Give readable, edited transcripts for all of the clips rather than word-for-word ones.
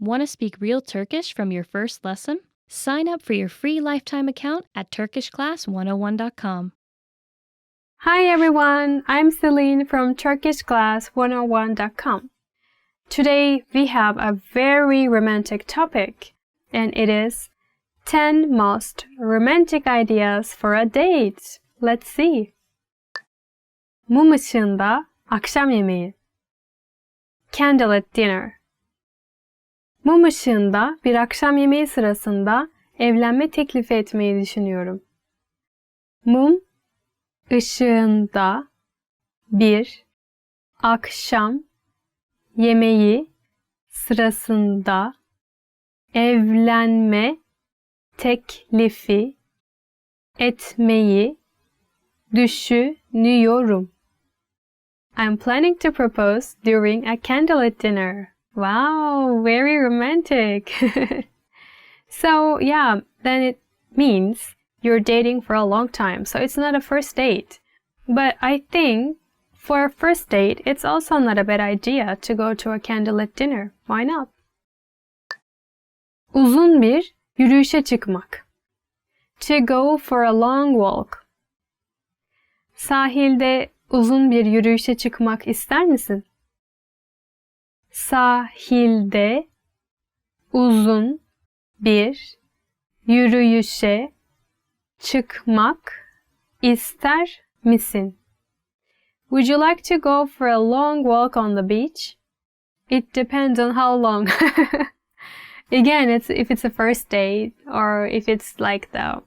Want to speak real Turkish from your first lesson? Sign up for your free lifetime account at turkishclass101.com. Hi everyone, I'm Celine from turkishclass101.com. Today we have a very romantic topic, and it is 10 most romantic ideas for a date. Let's see. Mum ışığında akşam yemeği. Candlelit dinner. Mum ışığında bir akşam yemeği sırasında evlenme teklifi etmeyi düşünüyorum. Mum ışığında bir akşam yemeği sırasında evlenme teklifi etmeyi düşünüyorum. I'm planning to propose during a candlelit dinner. Wow, very romantic. So yeah, then it means you're dating for a long time. So it's not a first date. But I think for a first date, it's also not a bad idea to go to a candlelit dinner. Why not? Uzun bir yürüyüşe çıkmak. To go for a long walk. Sahilde uzun bir yürüyüşe çıkmak ister misin? Sahilde uzun bir yürüyüşe çıkmak ister misin? Would you like to go for a long walk on the beach? It depends on how long. Again, if it's a first date or if it's like the,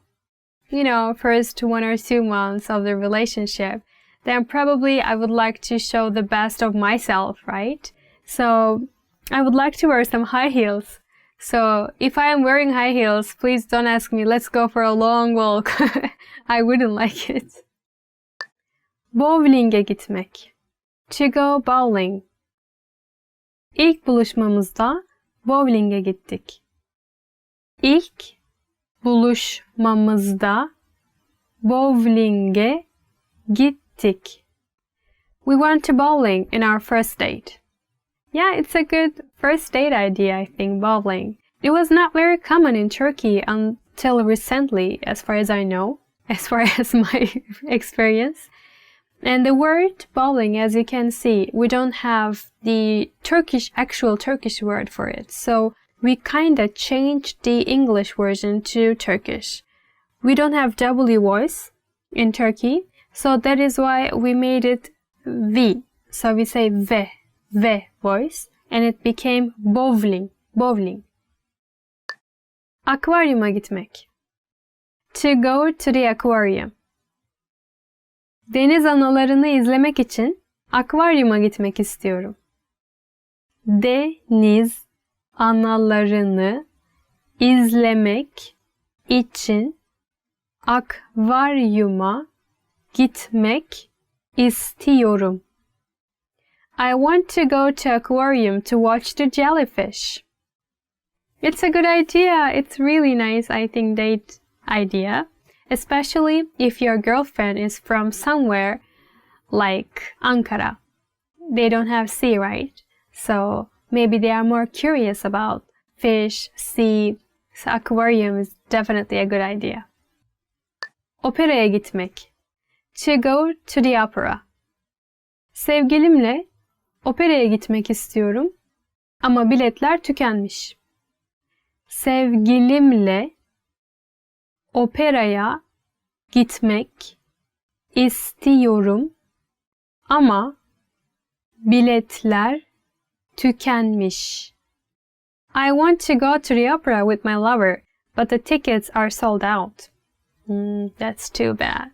first 1 or 2 months of the relationship, then probably I would like to show the best of myself, right? So I would like to wear some high heels. So if I am wearing high heels, please don't ask me, let's go for a long walk. I wouldn't like it. Bowling'e gitmek. To go bowling. İlk buluşmamızda bowling'e gittik. İlk buluşmamızda bowling'e gittik. We went to bowling in our first date. Yeah, it's a good first date idea, I think, bowling. It was not very common in Turkey until recently, as far as I know, as far as my experience. And the word bowling, as you can see, we don't have the actual Turkish word for it. So we kind of changed the English version to Turkish. We don't have W voice in Turkey, so that is why we made it V. So we say V voice, and it became bowling. Aquarium'a gitmek. To go to the aquarium. Deniz analarını izlemek için akvaryuma gitmek istiyorum. Deniz analarını izlemek için akvaryuma gitmek istiyorum. I want to go to aquarium to watch the jellyfish. It's a good idea. It's really nice, I think, date idea. Especially if your girlfriend is from somewhere like Ankara. They don't have sea, right? So maybe they are more curious about fish, sea. So aquarium is definitely a good idea. Operaya gitmek. To go to the opera. Sevgilimle operaya gitmek istiyorum ama biletler tükenmiş. Sevgilimle operaya gitmek istiyorum ama biletler tükenmiş. I want to go to the opera with my lover, but the tickets are sold out. That's too bad.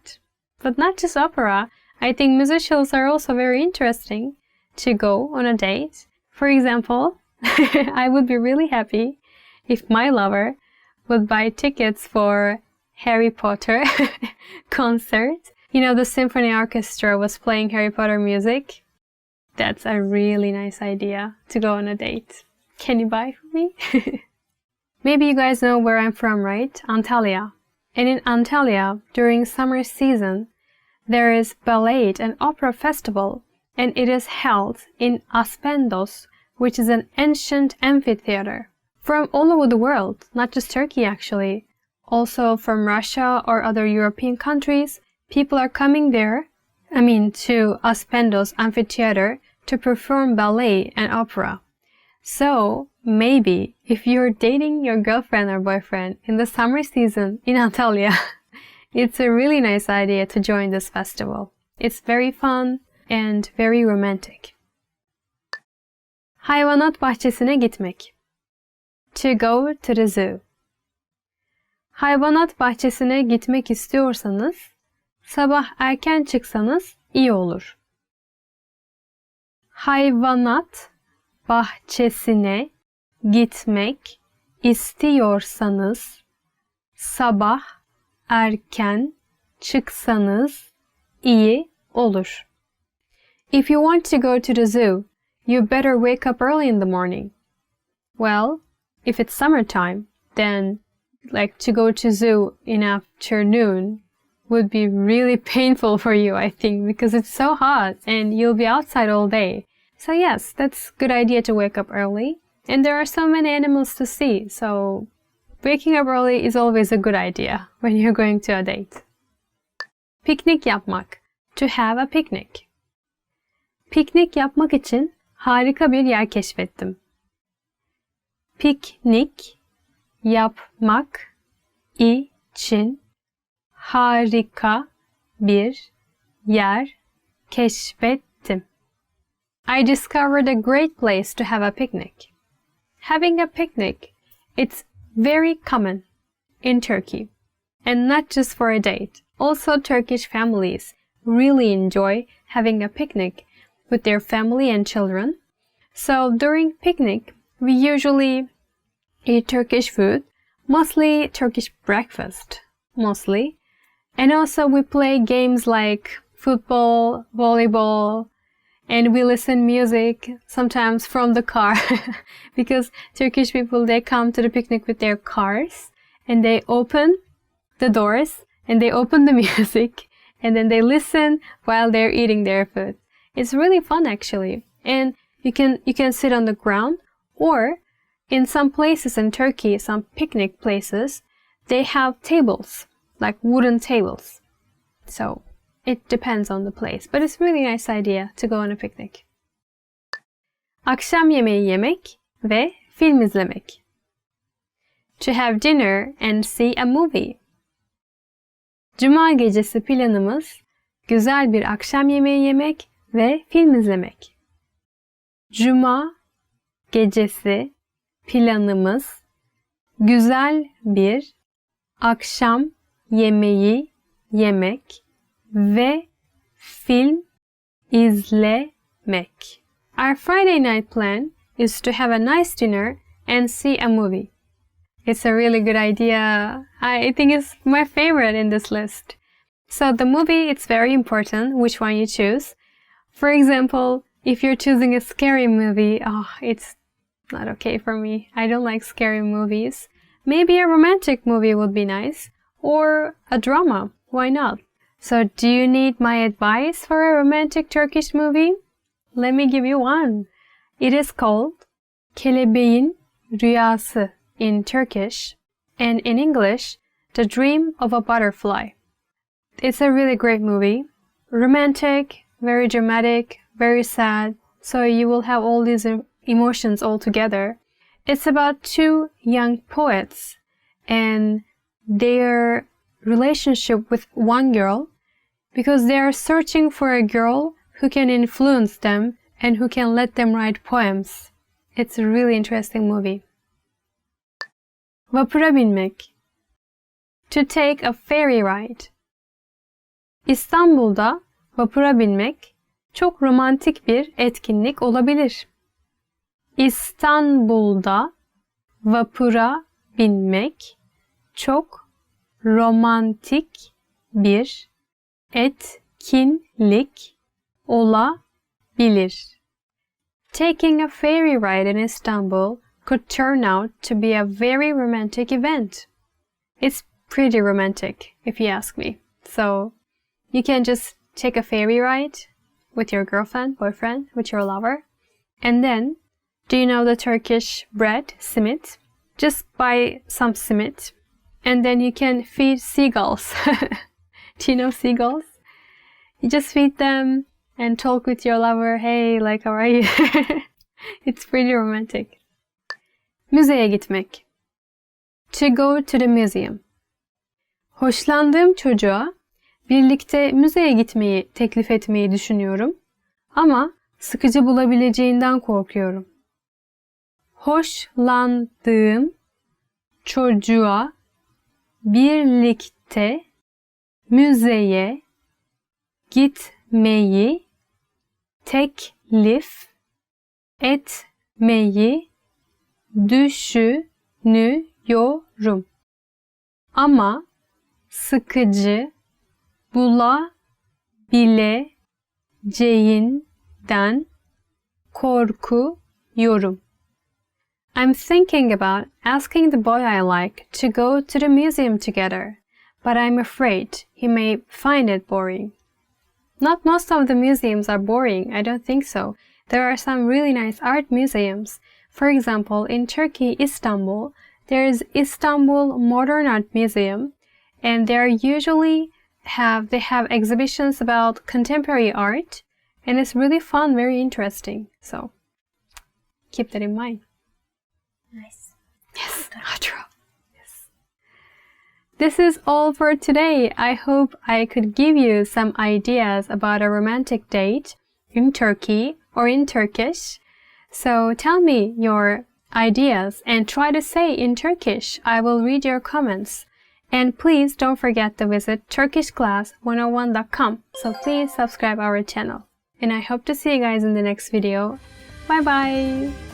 But not just opera. I think musicals are also very interesting to go on a date. For example, I would be really happy if my lover would buy tickets for Harry Potter concert. The symphony orchestra was playing Harry Potter music. That's a really nice idea to go on a date. Can you buy for me? Maybe you guys know where I'm from, right? Antalya. And in Antalya, during summer season, there is ballet and opera festival, and it is held in Aspendos, which is an ancient amphitheater. From all over the world, not just Turkey actually, also from Russia or other European countries, people are coming there, to Aspendos Amphitheater to perform ballet and opera. So, maybe if you're dating your girlfriend or boyfriend in the summer season in Antalya, it's a really nice idea to join this festival. It's very fun and very romantic. Hayvanat bahçesine gitmek. To go to the zoo. Hayvanat bahçesine gitmek istiyorsanız, sabah erken çıksanız iyi olur. Hayvanat bahçesine gitmek istiyorsanız, sabah erken çıksanız iyi olur. If you want to go to the zoo, you better wake up early in the morning. Well, if it's summertime, then to go to zoo in afternoon would be really painful for you, I think, because it's so hot and you'll be outside all day. So yes, that's a good idea to wake up early. And there are so many animals to see, so waking up early is always a good idea when you're going to a date. Piknik yapmak. To have a picnic. Piknik yapmak için harika bir yer keşfettim. Piknik yapmak için harika bir yer keşfettim. I discovered a great place to have a picnic. Having a picnic, it's very common in Turkey, and not just for a date. Also, Turkish families really enjoy having a picnic with their family and children. So during picnic, we usually eat Turkish food, mostly Turkish breakfast, mostly. And also we play games like football, volleyball, and we listen music sometimes from the car because Turkish people, they come to the picnic with their cars and they open the doors and they open the music and then they listen while they're eating their food. It's really fun actually. And you can sit on the ground, or in some places in Turkey, some picnic places, they have tables, like wooden tables. So it depends on the place, but it's a really nice idea to go on a picnic. Akşam yemeği yemek ve film izlemek. To have dinner and see a movie. Cuma gecesi planımız güzel bir akşam yemeği yemek ve film izlemek. Cuma gecesi planımız güzel bir akşam yemeği yemek ve film izlemek. Our Friday night plan is to have a nice dinner and see a movie. It's a really good idea. I think it's my favorite in this list. So the movie, it's very important which one you choose. For example, if you're choosing a scary movie, it's not okay for me. I don't like scary movies. Maybe a romantic movie would be nice, or a drama. Why not? So do you need my advice for a romantic Turkish movie? Let me give you one. It is called Kelebeğin Rüyası in Turkish, and in English, The Dream of a Butterfly. It's a really great movie. Romantic, very dramatic, very sad, so you will have all these emotions all together. It's about two young poets and their relationship with one girl, because they are searching for a girl who can influence them and who can let them write poems. It's a really interesting movie. Vapura binmek. To take a ferry ride. İstanbul'da vapura binmek çok romantik bir etkinlik olabilir. İstanbul'da vapura binmek çok romantik bir etkinlik olabilir. Taking a ferry ride in Istanbul could turn out to be a very romantic event. It's pretty romantic, if you ask me. So you can just take a ferry ride with your girlfriend, boyfriend, with your lover, and then Do you know the Turkish bread, simit? Just buy some simit and then you can feed seagulls. Do you know seagulls? You just feed them and talk with your lover. Hey, like, how are you? It's pretty romantic. Müzeye gitmek. To go to the museum. Hoşlandığım çocuğa birlikte müzeye gitmeyi teklif etmeyi düşünüyorum ama sıkıcı bulabileceğinden korkuyorum. Hoşlandığım çocuğa birlikte müzeye gitmeyi teklif etmeyi düşünüyorum. Ama sıkıcı bulabileceğinden korkuyorum. I'm thinking about asking the boy I like to go to the museum together, but I'm afraid he may find it boring. Not most of the museums are boring, I don't think so. There are some really nice art museums. For example, in Turkey, Istanbul, there is Istanbul Modern Art Museum, and they have exhibitions about contemporary art, and it's really fun, very interesting. So keep that in mind. Nice. Yes, outro. Yes. This is all for today. I hope I could give you some ideas about a romantic date in Turkey or in Turkish. So tell me your ideas and try to say in Turkish. I will read your comments. And please don't forget to visit turkishclass101.com. So please subscribe our channel. And I hope to see you guys in the next video. Bye bye!